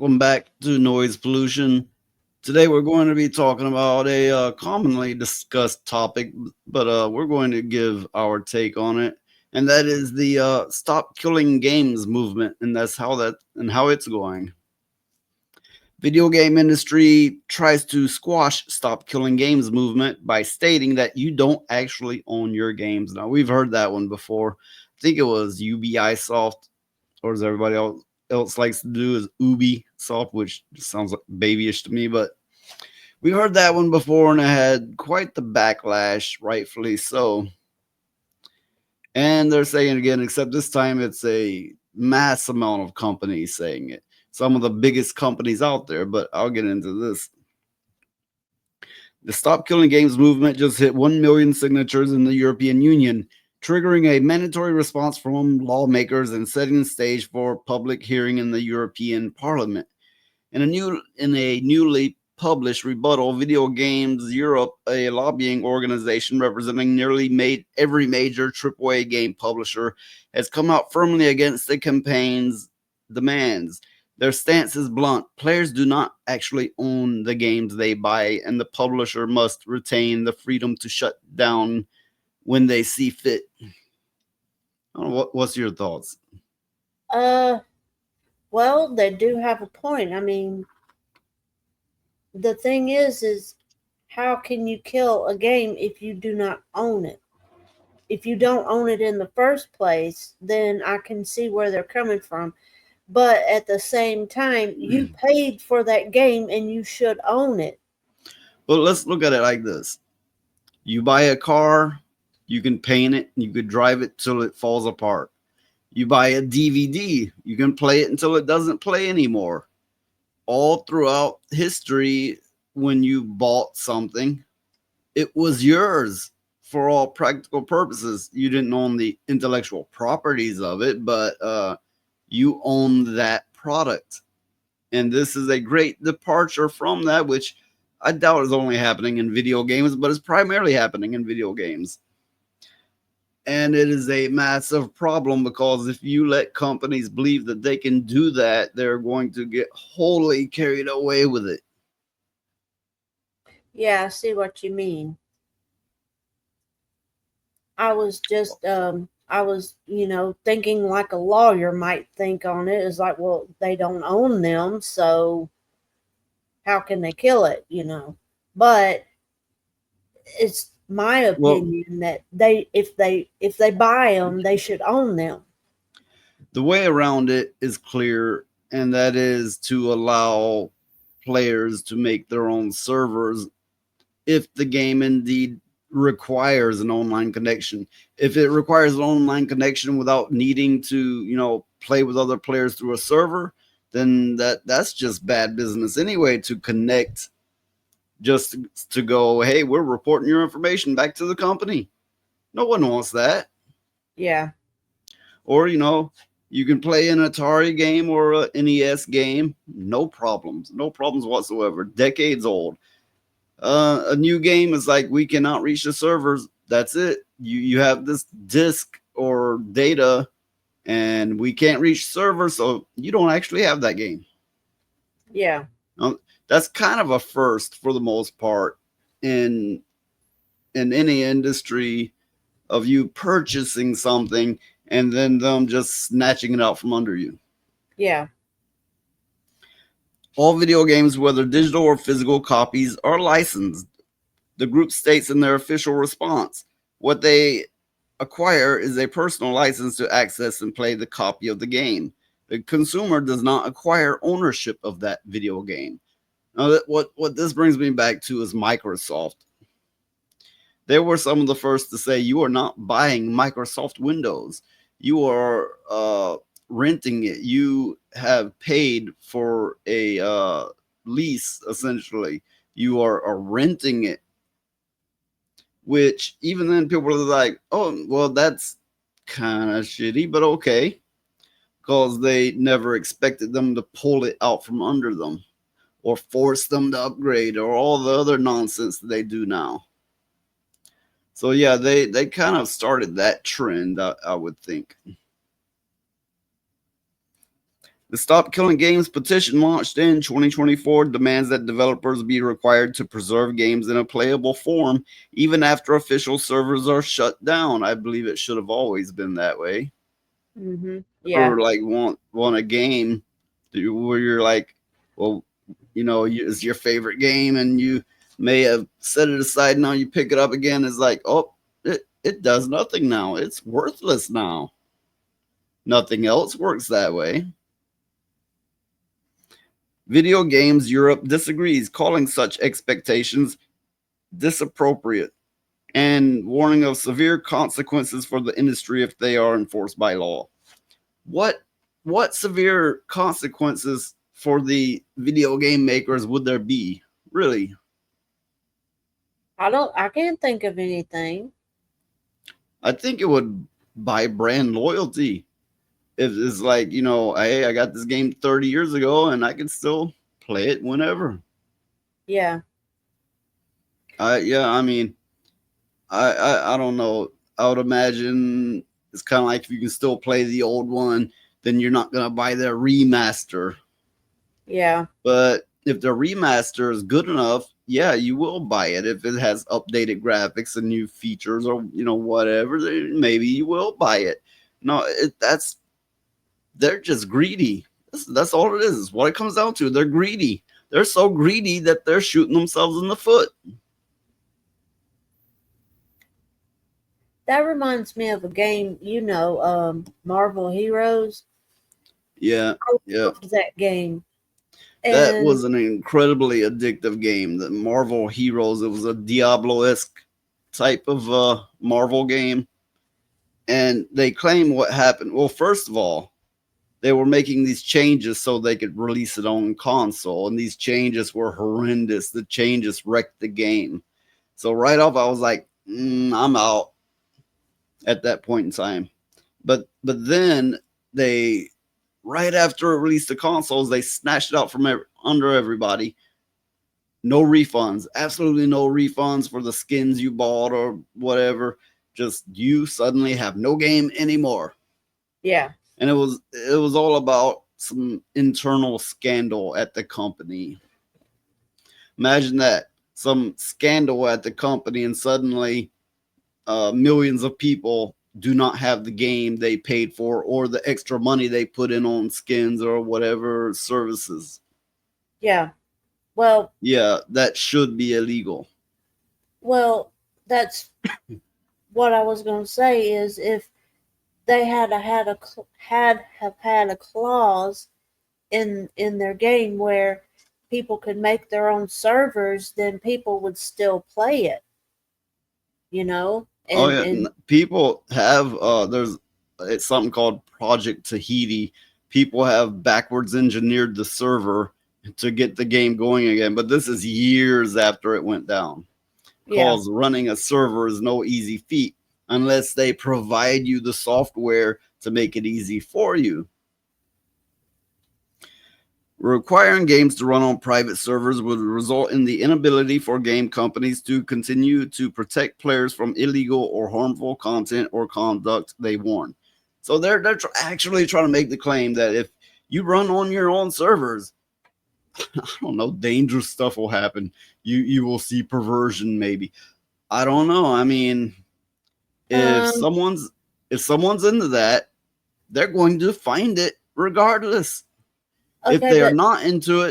welcome back to Noise Pollution. Today we're going to be talking about a commonly discussed topic, but we're going to give our take on it, and that is the "Stop Killing Games" movement, and how it's going. Video game industry tries to squash "Stop Killing Games" movement by stating that you don't actually own your games. Now we've heard that one before. I think it was Ubisoft, or as everybody else likes to do is Ubisoft, which sounds like babyish to me, but we heard that one before and it had quite the backlash, rightfully so. And they're saying it again, except this time it's a mass amount of companies saying it. Some of the biggest companies out there, but I'll get into this. The Stop Killing Games movement just hit 1 million signatures in the European Union, triggering a mandatory response from lawmakers and setting the stage for public hearing in the European Parliament. In a newly published rebuttal, Video Games Europe, a lobbying organization representing nearly every major AAA game publisher, has come out firmly against the campaign's demands. Their stance is blunt. Players do not actually own the games they buy, and the publisher must retain the freedom to shut down when they see fit. What's your thoughts? Uh, well, they do have a point. I mean, the thing is how can you kill a game if you do not own it? If you don't own it in the first place, then I can see where they're coming from. But at the same time, you paid for that game and you should own it. Well, let's look at it like this. You buy a car, you can paint it, you could drive it till it falls apart. You buy a DVD, you can play it until it doesn't play anymore. All throughout history, when you bought something, it was yours for all practical purposes. You didn't own the intellectual properties of it, but you own that product. And this is a great departure from that, which I doubt is only happening in video games, but it's primarily happening in video games. And it is a massive problem because if you let companies believe that they can do that, they're going to get wholly carried away with it. Yeah, I see what you mean. I was, thinking like a lawyer might think on it. It's like, well, they don't own them, so how can they kill it? But it's my Well, opinion that if they buy them, they should own them. the way around it is clear, and that is to allow players to make their own servers if the game indeed requires an online connection. If it requires an online connection without needing to, play with other players through a server, then that's just bad business anyway to connect just to go, hey, we're reporting your information back to the company. No one wants that. Yeah. Or, you can play an Atari game or an NES game, no problems, no problems whatsoever. Decades old. A new game is like we cannot reach the servers. That's it. You have this disk or data, and we can't reach servers, so you don't actually have that game. Yeah. That's kind of a first for the most part in any industry of you purchasing something and then them just snatching it out from under you. Yeah. All video games, whether digital or physical copies, are licensed. The group states in their official response what they acquire is a personal license to access and play the copy of the game. The consumer does not acquire ownership of that video game. Now, what this brings me back to is Microsoft. They were some of the first to say you are not buying Microsoft Windows. You are renting it. You have paid for a lease, essentially. You are renting it. Which even then people are like, oh, well, that's kind of shitty, but okay. Because they never expected them to pull it out from under them or force them to upgrade or all the other nonsense that they do now. So yeah, they kind of started that trend, I would think. The Stop Killing Games petition launched in 2024 demands that developers be required to preserve games in a playable form even after official servers are shut down. I believe it should have always been that way. Yeah. Or like want a game where you're like, well, it's your favorite game and you may have set it aside. Now you pick it up again. It's like, oh, it does nothing now. It's worthless now. Nothing else works that way. Video Games Europe disagrees, calling such expectations disappropriate and warning of severe consequences for the industry if they are enforced by law. What severe consequences for the video game makers would there be? Really? I can't think of anything. I think it would buy brand loyalty. If it's like, hey, I got this game 30 years ago and I can still play it whenever. Yeah. I mean, I don't know. I would imagine it's kind of like if you can still play the old one, then you're not gonna buy their remaster. Yeah. But if the remaster is good enough, yeah, you will buy it. If it has updated graphics and new features or whatever, then maybe you will buy it. No, they're just greedy. That's all it is. It's what it comes down to. They're greedy. They're so greedy that they're shooting themselves in the foot. That reminds me of a game, Marvel Heroes. Yeah, I yeah. loved that game. That And was an incredibly addictive game. The Marvel Heroes, it was a Diablo-esque type of Marvel game. And they claim what happened. Well, first of all, they were making these changes so they could release it on console. And these changes were horrendous. The changes wrecked the game. So right off, I was like, I'm out at that point in time. But then they, right after it released the consoles, they snatched it out from under everybody. No refunds, absolutely no refunds for the skins you bought or whatever. Just you suddenly have no game anymore. yeah. And it was all about some internal scandal at the company. Imagine that, some scandal at the company, and suddenly millions of people do not have the game they paid for or the extra money they put in on skins or whatever services. Yeah. Well, Yeah, that should be illegal. well, that's what I was going to say is if they had a clause in their game where people could make their own servers, then people would still play it. And People have it's something called Project Tahiti. People have backwards engineered the server to get the game going again, but this is years after it went down. Because running a server is no easy feat unless they provide you the software to make it easy for you. Requiring games to run on private servers would result in the inability for game companies to continue to protect players from illegal or harmful content or conduct, they warn. So they're actually trying to make the claim that if you run on your own servers, I don't know, dangerous stuff will happen. You will see perversion, maybe. I don't know. I mean, if someone's into that, they're going to find it regardless. Okay, if they are not into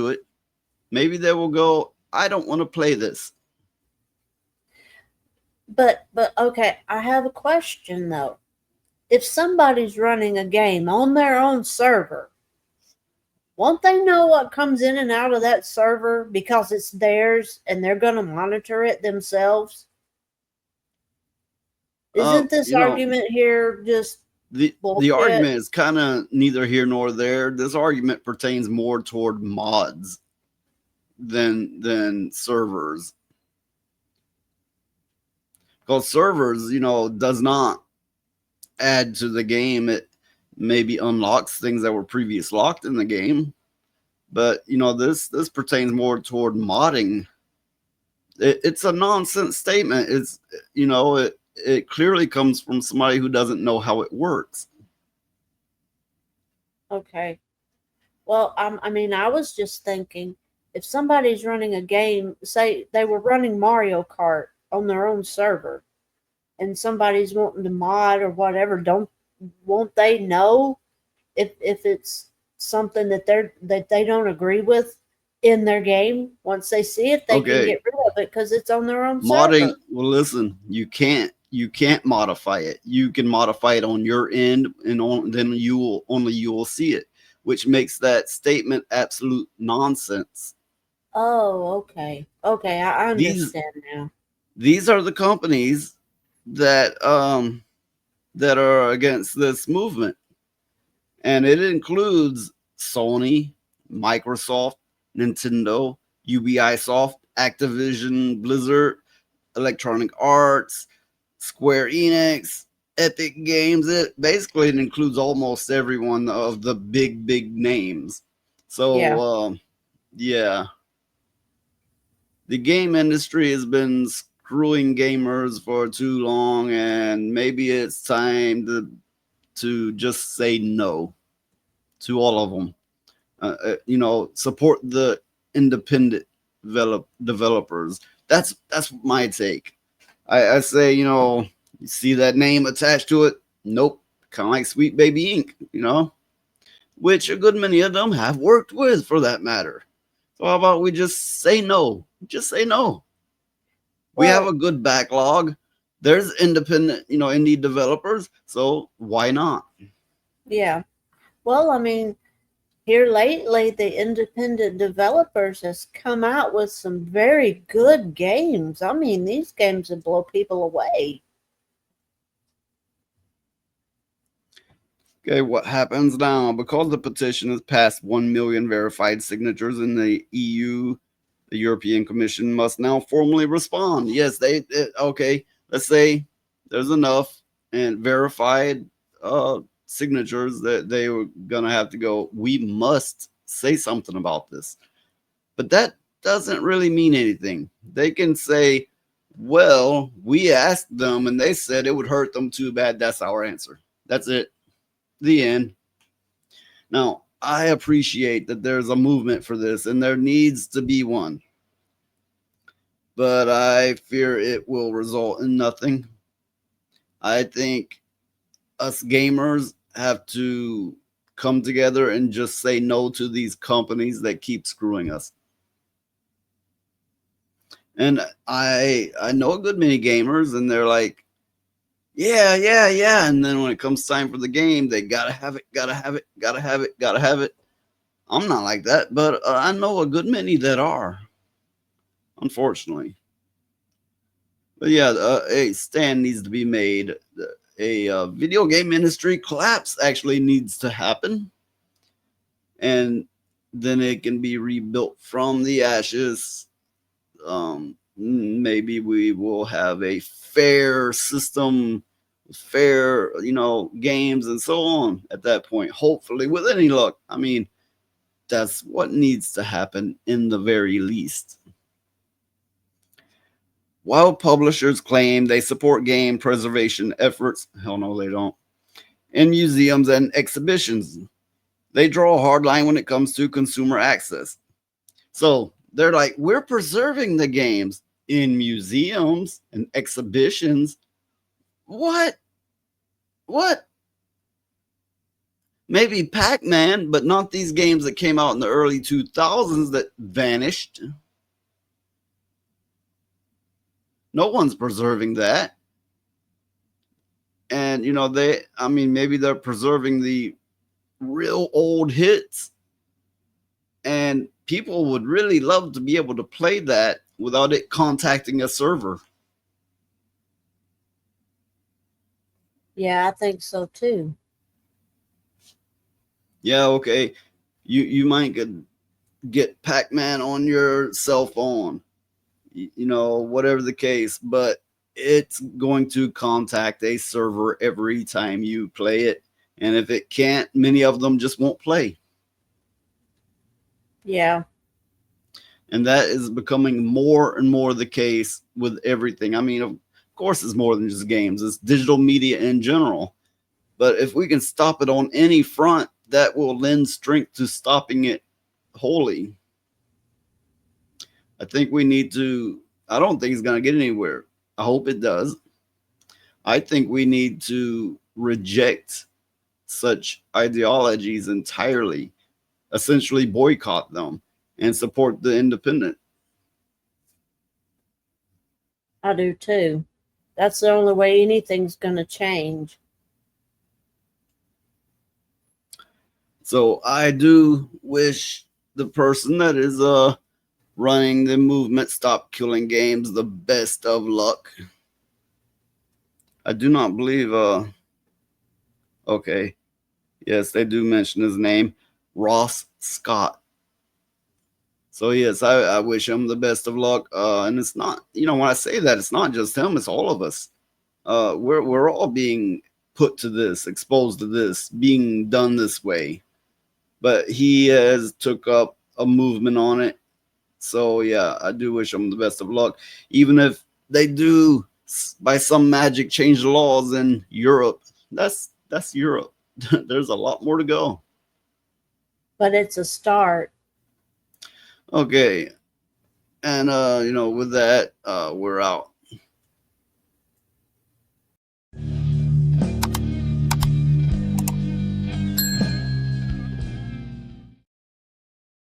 it, maybe they will go, I don't want to play this. But okay, I have a question though. If somebody's running a game on their own server, won't they know what comes in and out of that server because it's theirs and they're going to monitor it themselves? Isn't this argument here just the argument is kind of neither here nor there. This argument pertains more toward mods than servers. Because servers, does not add to the game. It maybe unlocks things that were previously locked in the game. But, this pertains more toward modding. It's a nonsense statement. It's, it clearly comes from somebody who doesn't know how it works. Okay. Well, I mean, I was just thinking if somebody's running a game, say they were running Mario Kart on their own server, and somebody's wanting to mod or whatever, don't won't they know if it's something that they don't agree with in their game? Once they see it, they can Okay, get rid of it because it's on their own modding. server. Well, listen, you can't modify it. You can modify it on your end, and then you will see it, which makes that statement absolute nonsense. Oh, okay. Okay, I These understand now. these are the companies that that are against this movement, and it includes Sony, Microsoft, Nintendo, Ubisoft, Activision, Blizzard, Electronic Arts, Square Enix, Epic Games. It includes almost every one of the big names. So Yeah. yeah, the game industry has been screwing gamers for too long, and maybe it's time to just say no to all of them. Support the independent developers. That's my take. I say, you see that name attached to it? Nope. Kind of like Sweet Baby Inc., which a good many of them have worked with for that matter. So how about we just say no? Just say no. We have a Well, good backlog. There's independent, indie developers. So why not? yeah. Well, I mean, here lately, the independent developers has come out with some very good games. I mean, these games would blow people away. Okay, what happens now? Because the petition has passed 1 million verified signatures in the EU, the European Commission must now formally respond. Yes, okay, let's say there's enough and verified signatures that they were going to have to go, we must say something about this. But that doesn't really mean anything. They can say, well, we asked them and they said it would hurt them too bad. That's our answer. That's it. The end. Now, I appreciate that there's a movement for this and there needs to be one, but I fear it will result in nothing. I think us gamers have to come together and just say no to these companies that keep screwing us. And I know a good many gamers and they're like, yeah. And then when it comes time for the game, they gotta have it, gotta have it, gotta have it, gotta have it. I'm not like that, but I know a good many that are, unfortunately. But yeah, a stand needs to be made. A video game industry collapse actually needs to happen, and then it can be rebuilt from the ashes. Maybe we will have a fair system, fair, games and so on at that point. Hopefully, with any luck. I mean, that's what needs to happen in the very least. While publishers claim they support game preservation efforts, hell no, they don't. In museums and exhibitions, they draw a hard line when it comes to consumer access. So they're like, we're preserving the games in museums and exhibitions. What? What? Maybe Pac Man, but not these games that came out in the early 2000s that vanished. No one's preserving that. And, maybe they're preserving the real old hits. And people would really love to be able to play that without it contacting a server. Yeah, I think so too. Yeah, okay. You might get Pac-Man on your cell phone, whatever the case, but it's going to contact a server every time you play it. And if it can't, many of them just won't play. Yeah. And that is becoming more and more the case with everything. I mean, of course, it's more than just games, it's digital media in general. But if we can stop it on any front, that will lend strength to stopping it wholly. I think we need to, I don't think it's going to get anywhere. I hope it does. I think we need to reject such ideologies entirely, essentially boycott them and support the independent. I do too. That's the only way anything's going to change. So I do wish the person that is running the movement Stop Killing Games the best of luck. I do not believe okay. Yes, they do mention his name, Ross Scott. So yes, I wish him the best of luck. And it's not, when I say that, it's not just him; it's all of us. We're all being put to this, exposed to this, being done this way. But he has took up a movement on it. So yeah, I do wish him the best of luck. Even if they do, by some magic, change the laws in Europe, that's Europe. There's a lot more to go. But it's a start. Okay. And with that, we're out.